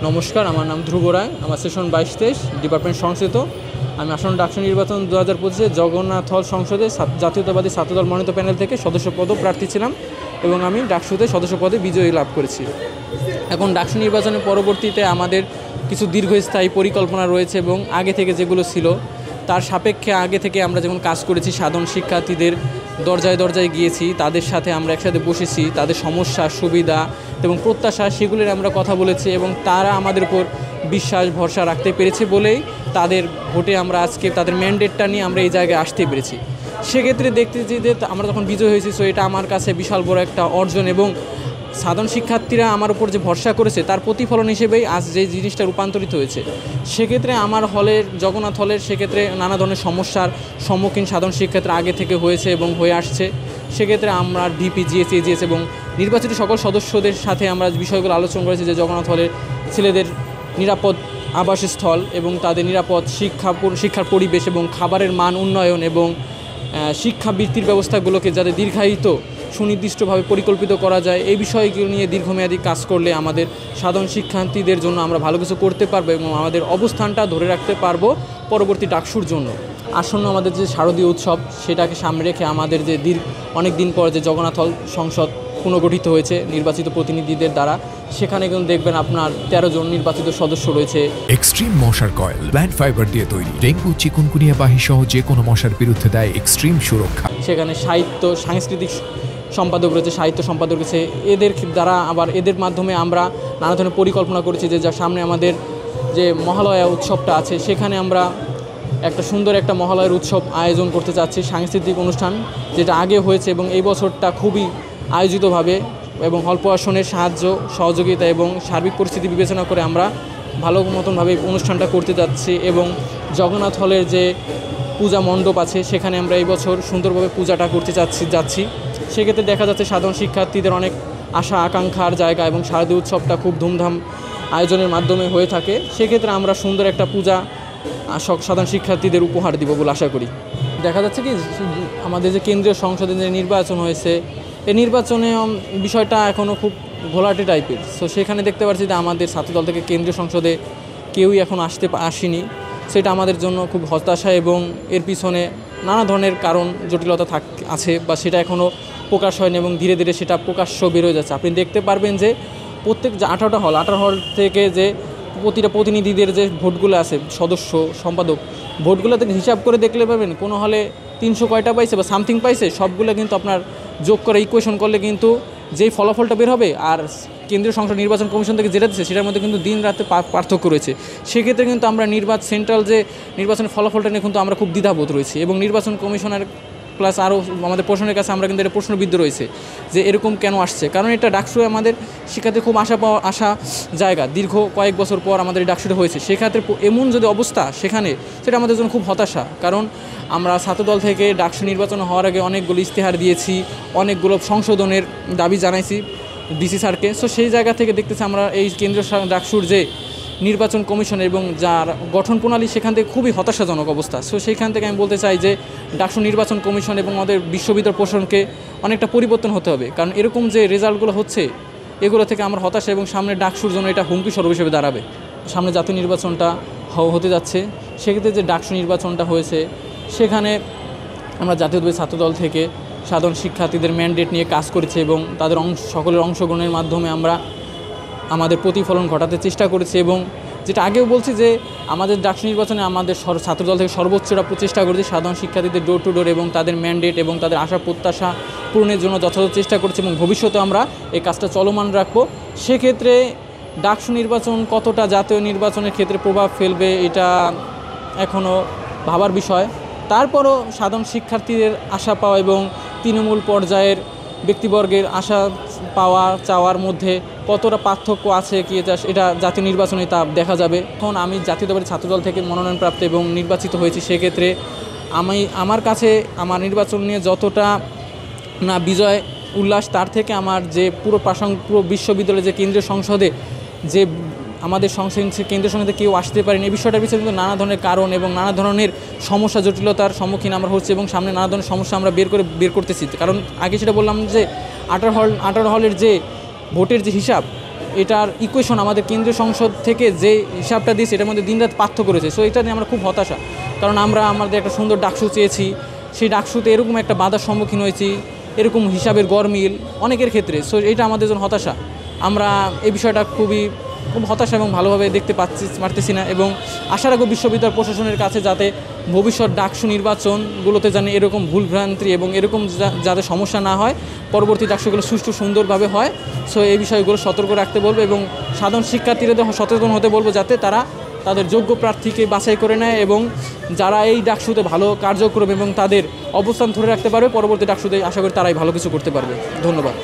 নমস্কার, আমার নাম ধ্রুব রায়। আমার সেশন 22-23, ডিপার্টমেন্ট সংস্কৃত। আমি আসন্ন ডাকসু নির্বাচন 2025-এ জগন্নাথ হল সংসদে জাতীয়তাবাদী ছাত্রদল মনোনীত প্যানেল থেকে সদস্য পদও প্রার্থী ছিলাম এবং আমি ডাকসুতে সদস্য পদে বিজয়ী লাভ করেছি। এখন ডাকসু নির্বাচনের পরবর্তীতে আমাদের কিছু দীর্ঘস্থায়ী পরিকল্পনা রয়েছে এবং আগে থেকে যেগুলো ছিল তার সাপেক্ষে আগে থেকে আমরা যেমন কাজ করেছি, সাধারণ শিক্ষার্থীদের দরজায় দরজায় গিয়েছি, তাদের সাথে আমরা একসাথে বসেছি, তাদের সমস্যা, সুবিধা এবং প্রত্যাশা সেগুলির আমরা কথা বলেছি এবং তারা আমাদের উপর বিশ্বাস ভরসা রাখতে পেরেছে বলেই তাদের ভোটে আমরা আজকে তাদের ম্যান্ডেটটা নিয়ে আমরা এই জায়গায় আসতে পেরেছি। সেক্ষেত্রে দেখতেছি যে আমরা যখন বিজয় হয়েছি, সো এটা আমার কাছে বিশাল বড় একটা অর্জন এবং সাধারণ শিক্ষার্থীরা আমার উপর যে ভরসা করেছে তার প্রতিফলন হিসেবেই আজ যে জিনিসটা রূপান্তরিত হয়েছে। সেক্ষেত্রে আমার হলের, জগন্নাথ হলের, সেক্ষেত্রে নানা ধরনের সমস্যার সম্মুখীন সাধারণ শিক্ষার্থীরা আগে থেকে হয়েছে এবং হয়ে আসছে। সেক্ষেত্রে আমরা ডিপি, জিএস, এজিএস এবং নির্বাচিত সকল সদস্যদের সাথে আমরা বিষয়গুলো আলোচনা করেছি যে জগন্নাথ হলের ছেলেদের নিরাপদ আবাসস্থল এবং তাদের নিরাপদ শিক্ষার পরিবেশ এবং খাবারের মান উন্নয়ন এবং শিক্ষাবৃত্তির ব্যবস্থাগুলোকে যাতে দীর্ঘায়িত সুনির্দিষ্টভাবে পরিকল্পিত করা যায়, এই বিষয়গুলো নিয়ে দীর্ঘমেয়াদী কাজ করলে আমাদের সাধারণ শিক্ষার্থীদের জন্য আমরা ভালো কিছু করতে পারবো এবং আমাদের অবস্থানটা ধরে রাখতে পারবো পরবর্তী ডাকসুর জন্য। আসন্ন আমাদের যে শারদীয় উৎসব, সেটাকে সামনে রেখে আমাদের যে অনেক দিন পর যে জগন্নাথ হল সংসদ পুনর্গঠিত হয়েছে নির্বাচিত প্রতিনিধিদের দ্বারা, সেখানে কিন্তু দেখবেন আপনার 13 জন নির্বাচিত সদস্য রয়েছে। এক্সট্রিম মশার কয়েল প্ল্যান্ট ফাইবার দিয়ে তৈরি, ডেঙ্গু, চিকুনগুনিয়া বাহি সহ যে কোনো মশার বিরুদ্ধে দেয় এক্সট্রিম সুরক্ষা। সেখানে সাংস্কৃতিক সম্পাদক রয়েছে, সাহিত্য সম্পাদক রয়েছে, এদের দ্বারা আবার এদের মাধ্যমে আমরা নানা ধরনের পরিকল্পনা করেছি যে যা সামনে আমাদের যে মহালয়া উৎসবটা আছে, সেখানে আমরা একটা সুন্দর একটা মহালয়ার উৎসব আয়োজন করতে চাচ্ছি, সাংস্কৃতিক অনুষ্ঠান যেটা আগে হয়েছে এবং এই বছরটা খুবই আয়োজিতভাবে এবং অল্প আসনের সাহায্য সহযোগিতা এবং সার্বিক পরিস্থিতি বিবেচনা করে আমরা ভালো মতনভাবে অনুষ্ঠানটা করতে যাচ্ছি। এবং জগন্নাথ হলের যে পূজা মণ্ডপ আছে, সেখানে আমরা এই বছর সুন্দরভাবে পূজাটা করতে যাচ্ছি। সেক্ষেত্রে দেখা যাচ্ছে সাধারণ শিক্ষার্থীদের অনেক আশা আকাঙ্ক্ষার জায়গা এবং শারদীয় উৎসবটা খুব ধুমধাম আয়োজনের মাধ্যমে হয়ে থাকে। সেক্ষেত্রে আমরা সুন্দর একটা পূজা সাধারণ শিক্ষার্থীদের উপহার দিব বলে আশা করি। দেখা যাচ্ছে কি আমাদের যে কেন্দ্রীয় সংসদে যে নির্বাচন হয়েছে, এই নির্বাচনে বিষয়টা এখনও খুব ঘোলাটে টাইপের। সো সেখানে দেখতে পাচ্ছি যে আমাদের ছাত্রদল থেকে কেন্দ্রীয় সংসদে কেউই এখন আসেনি। সেটা আমাদের জন্য খুব হতাশা এবং এর পিছনে নানা ধরনের কারণ জটিলতা আছে বা সেটা এখনও প্রকাশ হয়নি এবং ধীরে ধীরে সেটা প্রকাশ্য বেরোয় যাচ্ছে। আপনি দেখতে পারবেন যে প্রত্যেক যে 18টা হল থেকে যে প্রতিটা প্রতিনিধিদের যে ভোটগুলো আছে, সদস্য সম্পাদক ভোটগুলো থেকে হিসাব করে দেখলে পাবেন কোনো হলে 300 কয়টা পাইছে বা সামথিং পাইছে, সবগুলো কিন্তু আপনার যোগ করে ইকুয়েশন করলে কিন্তু যেই ফলাফলটা বের হবে আর কেন্দ্রীয় সংসদ নির্বাচন কমিশন থেকে যেটা দিচ্ছে সেটার মধ্যে কিন্তু দিন রাতে পার্থক্য রয়েছে। সেক্ষেত্রে কিন্তু আমরা সেন্ট্রাল যে নির্বাচনের ফলাফলটা নিয়ে কিন্তু আমরা খুব দ্বিধাবোধ রয়েছি এবং নির্বাচন কমিশনের প্লাস আরও আমাদের প্রশ্নের কাছে আমরা কিন্তু এটা প্রশ্নবিদ্ধ রয়েছে যে এরকম কেন আসছে। কারণ এটা ডাকসু আমাদের শিক্ষার্থী খুব আশা জায়গা, দীর্ঘ কয়েক বছর পর আমাদের এই ডাকসুটা হয়েছে। সেক্ষেত্রে এমন যদি অবস্থা সেখানে, সেটা আমাদের জন্য খুব হতাশা। কারণ আমরা ছাত্রদল থেকে ডাকসু নির্বাচন হওয়ার আগে অনেকগুলো ইশতেহার দিয়েছি, অনেকগুলো সংশোধনের দাবি জানাইছি ডিসি স্যারকে। সো সেই জায়গা থেকে দেখতেছি আমরা এই কেন্দ্রীয় ডাকসুর যে নির্বাচন কমিশন এবং যার গঠন প্রণালী, সেখান থেকে খুবই হতাশাজনক অবস্থা। সো সেইখান থেকে আমি বলতে চাই যে ডাকসু নির্বাচন কমিশন এবং আমাদের বিশ্ববিদ্যালয় প্রশাসনকে অনেকটা পরিবর্তন হতে হবে। কারণ এরকম যে রেজাল্টগুলো হচ্ছে এগুলো থেকে আমার হতাশা এবং সামনে ডাকসুর জন্য এটা হুমকি স্বরূপ হিসেবে দাঁড়াবে। সামনে জাতীয় নির্বাচনটা হতে যাচ্ছে, সেক্ষেত্রে যে ডাকসু নির্বাচনটা হয়েছে সেখানে আমরা জাতীয়তাবাদী ছাত্রদল থেকে সাধারণ শিক্ষার্থীদের ম্যান্ডেট নিয়ে কাজ করেছি এবং তাদের সকলের অংশগ্রহণের মাধ্যমে আমরা আমাদের প্রতিফলন ঘটাতে চেষ্টা করেছি। এবং যেটা আগেও বলছি যে আমাদের ডাকসু নির্বাচনে আমাদের ছাত্রদল থেকে সর্বোচ্চটা প্রচেষ্টা করেছি সাধারণ শিক্ষার্থীদের ডোর টু ডোর এবং তাদের ম্যান্ডেট এবং তাদের আশা প্রত্যাশা পূরণের জন্য যথাযথ চেষ্টা করছি এবং ভবিষ্যতে আমরা এই কাজটা চলমান রাখবো। সেক্ষেত্রে ডাকসু নির্বাচন কতটা জাতীয় নির্বাচনের ক্ষেত্রে প্রভাব ফেলবে এটা এখনও ভাবার বিষয়। তারপরও সাধারণ শিক্ষার্থীদের আশা পাওয়া এবং তৃণমূল পর্যায়ের ব্যক্তিবর্গের আশা পাওয়া চাওয়ার মধ্যে কতটা পার্থক্য আছে কি এটা জাতীয় নির্বাচনে তা দেখা যাবে। এখন আমি জাতীয়তাবাদী ছাত্রদল থেকে মনোনয়নপ্রাপ্ত এবং নির্বাচিত হয়েছি। সেক্ষেত্রে আমার কাছে আমার নির্বাচন নিয়ে যতটা না বিজয় উল্লাস, তার থেকে আমার যে পুরো বিশ্ববিদ্যালয়ের যে কেন্দ্রীয় সংসদে যে আমাদের কেন্দ্রীয় সংসদে কেউ আসতে পারেনি, এই বিষয়টার পিছনে কিন্তু নানা ধরনের কারণ এবং নানা ধরনের সমস্যা জটিলতার সম্মুখীন আমরা হচ্ছে এবং সামনে নানা ধরনের সমস্যা আমরা বের করতেছি। কারণ আগে সেটা বললাম যে 18 হলের যে ভোটের যে হিসাব, এটার ইকুয়েশন আমাদের কেন্দ্রীয় সংসদ থেকে যে হিসাবটা দিয়েছে এটার মধ্যে দিনরাত পার্থক্য করেছে। সো এটা নিয়ে আমরা খুব হতাশা, কারণ আমরা আমাদের একটা সুন্দর ডাকসু চেয়েছি, সেই ডাকসুতে এরকম একটা বাধার সম্মুখীন হয়েছি, এরকম হিসাবের গরমিল অনেকের ক্ষেত্রে। সো এটা আমাদের জন্য হতাশা। আমরা এই বিষয়টা খুব হতাশা এবং ভালোভাবে দেখতে পারতেছি না, এবং আশা রাখবো বিশ্ববিদ্যালয় প্রশাসনের কাছে যাতে ভবিষ্যৎ ডাকসু নির্বাচনগুলোতে যেন এরকম ভুলভ্রান্তি এবং এরকম যাতে সমস্যা না হয়, পরবর্তী ডাকসুগুলো সুষ্ঠু সুন্দরভাবে হয়। সো এই বিষয়গুলো সতর্ক রাখতে বলবো এবং সাধারণ শিক্ষার্থীদের সচেতন হতে বলবো যাতে তারা তাদের যোগ্য প্রার্থীকে বাছাই করে নেয়, এবং যারা এই ডাকসুতে ভালো কার্যক্রম এবং তাদের অবস্থান ধরে রাখতে পারবে, পরবর্তী ডাকসুতে আশা করি তারাই ভালো কিছু করতে পারবে। ধন্যবাদ।